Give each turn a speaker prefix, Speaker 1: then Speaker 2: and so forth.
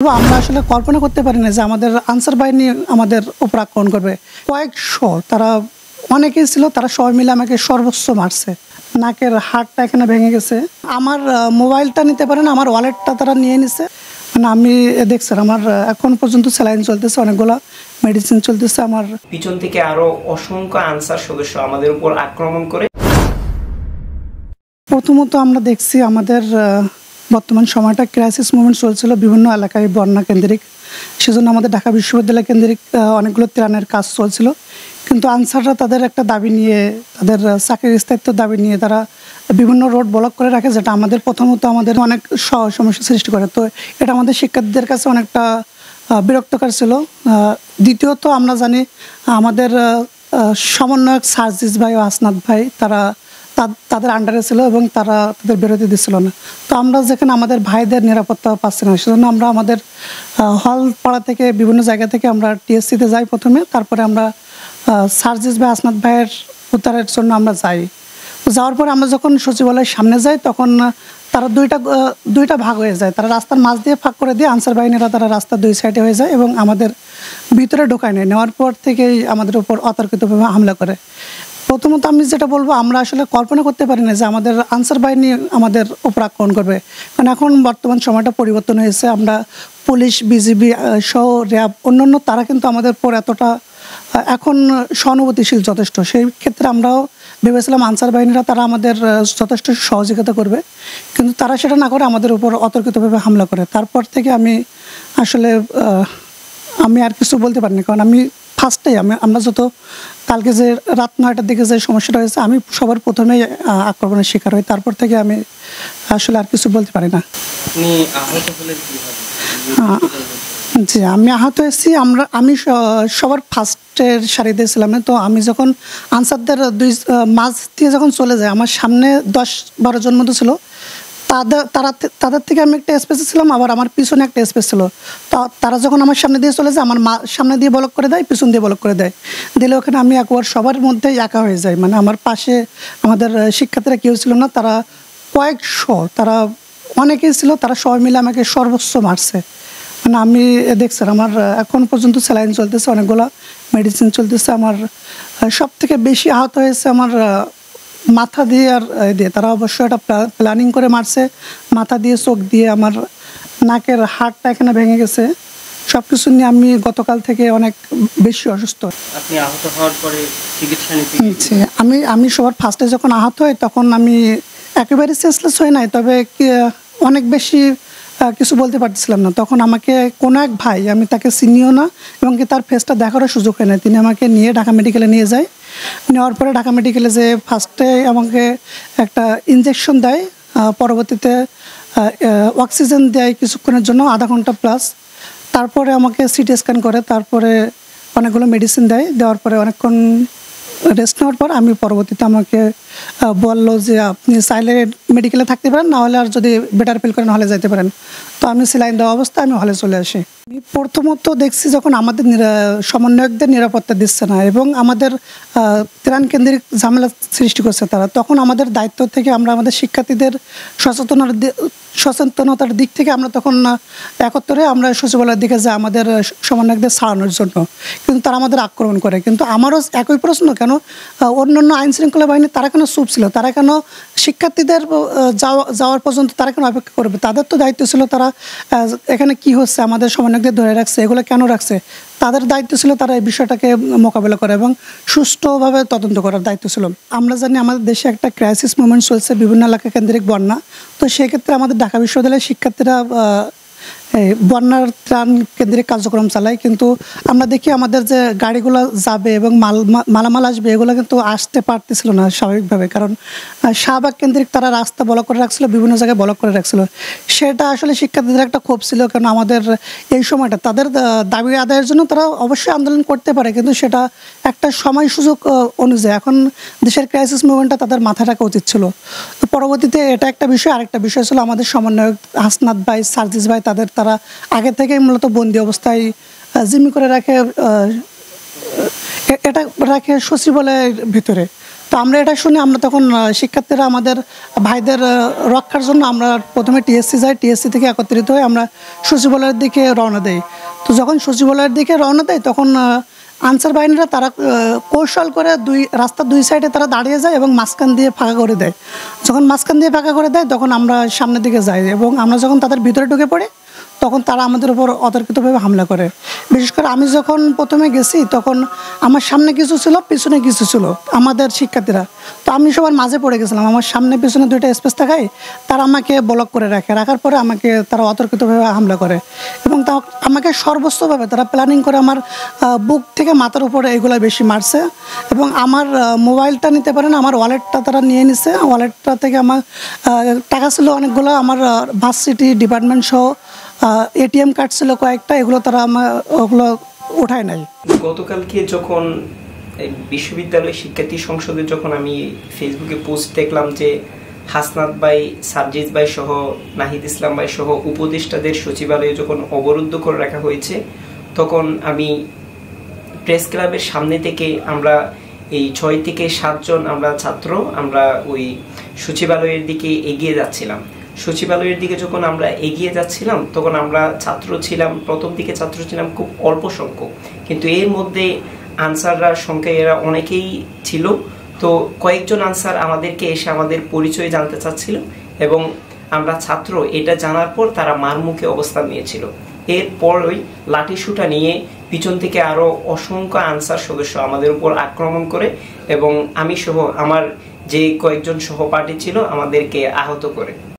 Speaker 1: আমরা আসলে কল্পনা করতে পারি না যে আমাদের আনসার বাহিনী আমাদের উপর আক্রমণ করবে। কয়েকশো তারা অনেকেই ছিল, তারা সবাই মিলে আমাকে সর্বোচ্চ মারছে। নাকের হাড়টা এখানে ভেঙে গেছে। আমার মোবাইলটা নিতে পারে না, আমার ওয়ালেটটা তারা নিয়ে নিছে। মানে আমি দেখছি আমার এখন পর্যন্ত স্যালাইন চলতেছে, অনেকগুলা মেডিসিন চলতেছে। আমার
Speaker 2: পিছন থেকে আরো অসংখ্য আনসার সদস্য আমাদের উপর আক্রমণ করে।
Speaker 1: প্রথমত আমরা দেখছি আমাদের বর্তমান সময়টা ক্রাইসিস মুভমেন্ট চলছিল বিভিন্ন এলাকায় বন্যা কেন্দ্রিক, সেজন্য আমাদের ঢাকা বিশ্ববিদ্যালয় কেন্দ্রিক অনেকগুলো ত্রাণের কাজ চলছিল। কিন্তু আনসাররা তাদের একটা দাবি নিয়ে, তাদের চাকরির স্থায়িত্ব দাবি নিয়ে তারা বিভিন্ন রোড ব্লক করে রাখে, যেটা আমাদের প্রথমত আমাদের অনেক সমস্যা সৃষ্টি করে। তো এটা আমাদের শিক্ষার্থীদের কাছে অনেকটা বিরক্তকর ছিল। দ্বিতীয়ত আমরা জানি আমাদের সমন্বয়ক সার্জিস ভাই ও আসনাদ ভাই তারা তাদের আন্ডারে ছিল এবং তারা তাদের বিরতি দিচ্ছিল না। তো আমরা যেখানে আমাদের ভাইদের নিরাপত্তা পাচ্ছি না, সেজন্য আমরা আমাদের হল পাড়া থেকে বিভিন্ন জায়গা থেকে আমরা টিএসসিতে যাই প্রথমে, তারপরে আমরা সার্জিস ভাই আসনাদ ভাইয়ের উদ্ধারের জন্য আমরা যাই। যাওয়ার পরে আমরা যখন সচিবালয়ের সামনে যাই তখন তারা দুইটা ভাগ হয়ে যায়। তারা রাস্তার মাঝ দিয়ে ফাঁক করে দিয়ে আনসার বাহিনীরা তারা রাস্তার দুই সাইডে হয়ে যায় এবং আমাদের ভিতরে ঢোকায় নেওয়ার পর থেকেই আমাদের উপর অতর্কিতভাবে হামলা করে। প্রথমত আমি যেটা বলবো, আমরা আসলে কল্পনা করতে পারি না যে আমাদের আনসার বাহিনী আমাদের উপর আক্রমণ করবে। কারণ এখন বর্তমান সময়টা পরিবর্তন হয়েছে। আমরা পুলিশ, বিজিবি সহ র্যাব অন্যান্য তারা কিন্তু আমাদের উপর এতটা এখন সহানুভূতিশীল যথেষ্ট। সেই ক্ষেত্রে আমরাও ভেবেছিলাম আনসার বাহিনীরা তারা আমাদের যথেষ্ট সহযোগিতা করবে, কিন্তু তারা সেটা না করে আমাদের উপর অতর্কিতভাবে হামলা করে। তারপর থেকে আমি আসলে আমি আর কিছু বলতে পারিনি, কারণ আমি ফার্স্টেই আমরা যত কালকে যে রাত 9টার দিকে যে সমস্যাটা হয়েছে, আমি সবার প্রথমেই আক্রমণের শিকার হই। তারপর থেকে আমি আসলে আর কিছু বলতে পারি না। জি, আমি আহত হয়েছি। আমি সবার ফার্স্টের সারিতে ছিলাম। তো আমি যখন আনসারদের মাঝ দিয়ে যখন চলে যায়, আমার সামনে 10-12 জন মতো ছিল। তাদের থেকে আমি একটা স্পেসে ছিলাম, আবার আমার পিছনে একটা স্পেস ছিল। তারা যখন আমার সামনে দিয়ে চলে যায়, আমার সামনে দিয়ে ব্লক করে দেয়, পিছন দিয়ে ব্লক করে দেয়। দিলে ওখানে আমি একবার সবার মধ্যেই একা হয়ে যাই। মানে আমার পাশে আমাদের শিক্ষার্থীরা কেউ ছিল না, তারা কয়েকশো তারা অনেকেই ছিল, তারা সবাই মিলে আমাকে সর্বোচ্চ মারছে। মানে আমি দেখছি আমার এখন পর্যন্ত স্যালাইন চলতেছে, অনেকগুলা মেডিসিন চলতেছে। আমার সব থেকে বেশি আহত হয়েছে আমার মাথা দিয়ে আর দিয়ে। তারা অবশ্যই একটা প্ল্যানিং করে মারছে, মাথা দিয়ে, চোখ দিয়ে। আমার নাকের হাড়টা এখানে ভেঙে গেছে। সব কিছু নিয়ে আমি গতকাল থেকে অনেক বেশি অসুস্থ।
Speaker 3: আপনি আহত হওয়ার পরে চিকিৎসা নিতে
Speaker 1: আমি সবার ফার্স্টে যখন আহত হই তখন আমি একেবারে সেন্সলেস হই নাই, তবে অনেক বেশি কিছু বলতে পারছিলাম না। তখন আমাকে কোনো এক ভাই, আমি তাকে চিনিও না এবং তার ফেসটা দেখারও সুযোগ হয় না, তিনি আমাকে নিয়ে ঢাকা মেডিকেলে নিয়ে যায়। নেওয়ার পরে ঢাকা মেডিকেলে যে ফার্স্টে আমাকে একটা ইনজেকশন দেয়, পরবর্তীতে অক্সিজেন দেয় কিছুক্ষণের জন্য, আধা ঘন্টা প্লাস। তারপরে আমাকে সিটি স্ক্যান করে, তারপরে অনেকগুলো মেডিসিন দেয়। দেওয়ার পরে অনেকক্ষণ রেস্ট নেওয়ার পর আমি পরবর্তীতে আমাকে বললো যে আপনি চাইলে মেডিকেলে থাকতে পারেন, না হলে আর যদি বেটার ফিল করেন হলে যেতে পারেন। তো আমি সেলাইন দেওয়া অবস্থায় আমি হলে চলে আসি। আমি প্রথমত দেখছি যখন আমাদের সমন্বয়কদের নিরাপত্তা দিচ্ছে না এবং আমাদের ত্রাণ কেন্দ্রিক ঝামেলা সৃষ্টি করছে তারা, তখন আমাদের দায়িত্ব থেকে আমরা আমাদের শিক্ষার্থীদের সচেতনতার দিক থেকে আমরা তখন একত্রে আমরা সচিবালয়ের দিকে যাই আমাদের সমন্বয়কদের ছাড়ানোর জন্য, কিন্তু তারা আমাদের আক্রমণ করে। কিন্তু আমারও একই প্রশ্ন, কেন অন্যান্য আইন শৃঙ্খলা বাহিনী তারা কেন চুপ ছিল? তারা কেন শিক্ষার্থীদের যাওয়ার পর্যন্ত তারা কেন অপেক্ষা করবে? তাদের তো দায়িত্ব ছিল, তারা এখানে কি হচ্ছে আমাদের সমন্বয়কদের ধরে রাখছে, এগুলো কেন রাখছে? তাদের দায়িত্ব ছিল তারা এই বিষয়টাকে মোকাবেলা করে এবং সুষ্ঠুভাবে তদন্ত করার দায়িত্ব ছিল। আমরা জানি আমাদের দেশে একটা ক্রাইসিস মুভমেন্ট চলছে, বিভিন্ন এলাকা কেন্দ্রিক বন্যা। তো সেক্ষেত্রে আমাদের ঢাকা বিশ্ববিদ্যালয়ের শিক্ষার্থীরা বন্যার ত্রাণ কেন্দ্রিক কার্যক্রম চালায়, কিন্তু আমরা দেখি আমাদের যে গাড়িগুলো যাবে এবং মালামাল আসবে, এগুলো কিন্তু আসতে পারতেছিল না স্বাভাবিকভাবে, কারণ শাহবাগ কেন্দ্রিক তারা রাস্তা ব্লক করে রাখছিল, বিভিন্ন জায়গায় ব্লক করে রাখছিল। সেটা আসলে শিক্ষার্থীদের একটা ক্ষোভ ছিল, কারণ আমাদের এই সময়টা তাদের দাবি আদায়ের জন্য তারা অবশ্যই আন্দোলন করতে পারে, কিন্তু সেটা একটা সময় সুযোগ অনুযায়ী। এখন দেশের ক্রাইসিস মুভমেন্টটা তাদের মাথায় রাখা উচিত ছিল। তো পরবর্তীতে এটা একটা বিষয়, আরেকটা বিষয় ছিল আমাদের সমন্বয়ক হাসনাত ভাই, সার্জিস ভাই, তারা আগে থেকেই মূলত বন্দি অবস্থায় জিম্মি করে রাখে, এটা রাখে সচিবালয়ের ভিতরে। তো আমরা এটা শুনে আমরা তখন শিক্ষার্থীরা আমাদের ভাইদের রক্ষার জন্য আমরা প্রথমে টিএসসি যাই, টিএসসি থেকে একত্রিত হয়ে আমরা সচিবালয়ের দিকে রওনা দেই। তো যখন সচিবালয়ের দিকে রওনা দেয় তখন আনসার বাহিনীরা তারা কৌশল করে রাস্তার দুই সাইডে তারা দাঁড়িয়ে যায় এবং মাঝখান দিয়ে ফাঁকা করে দেয়। যখন মাঝখান দিয়ে ফাঁকা করে দেয় তখন আমরা সামনের দিকে যাই এবং আমরা যখন তাদের ভিতরে ঢুকে পড়ি তখন তারা আমাদের উপর অতর্কিতভাবে হামলা করে। বিশেষ করে আমি যখন প্রথমে গেছি তখন আমার সামনে কিছু ছিল, পিছনে কিছু ছিল আমাদের শিক্ষার্থীরা। তো আমি সবার মাঝে পড়ে গেছিলাম, আমার সামনে পিছনে দুইটা স্পেস থাকায় তারা আমাকে ব্লক করে রাখার পরে আমাকে তারা অতর্কিতভাবে হামলা করে এবং তা আমাকে সর্বোচ্চভাবে তারা প্ল্যানিং করে আমার বুক থেকে মাথার উপরে এগুলো বেশি মারছে এবং আমার মোবাইলটা নিতে পারে না, আমার ওয়ালেটটা তারা নিয়ে নিছে। ওয়ালেটটা থেকে আমার টাকা ছিল অনেকগুলো, আমার ভার্সিটি ডিপার্টমেন্ট সহ এটিএম কার্ড ছিল কয়েকটা, এগুলো তারা ওগুলো ওঠায় নাই।
Speaker 2: গতকালকে যখন বিশ্ববিদ্যালয় শিক্ষার্থী সংসদে যখন আমি ফেসবুকে পোস্ট দেখলাম যে হাসনাত ভাই, সার্জিস ভাই সহ নাহিদ ইসলাম ভাই সহ উপদেষ্টাদের সচিবালয়ে যখন অবরুদ্ধ করে রাখা হয়েছে, তখন আমি প্রেস ক্লাবের সামনে থেকে আমরা এই 6 থেকে 7 জন আমরা ছাত্র আমরা ওই সচিবালয়ের দিকে এগিয়ে যাচ্ছিলাম। সচিবালয়ের দিকে যখন আমরা এগিয়ে যাচ্ছিলাম তখন আমরা ছাত্র ছিলাম, প্রথম দিকে ছাত্র ছিলাম খুব অল্প সংখ্যক, কিন্তু এর মধ্যে আনসাররা সংখ্যায় এরা অনেকেই ছিল। তো কয়েকজন আনসার আমাদেরকে এসে আমাদের পরিচয় জানতে চাচ্ছিল এবং আমরা ছাত্র এটা জানার পর তারা মারমুখে অবস্থান নিয়েছিল। এরপরই লাঠিসোঁটা নিয়ে পিছন থেকে আরো অসংখ্য আনসার সদস্য আমাদের উপর আক্রমণ করে এবং আমি সহ আমার যে কয়েকজন সহপাঠী ছিল আমাদেরকে আহত করে।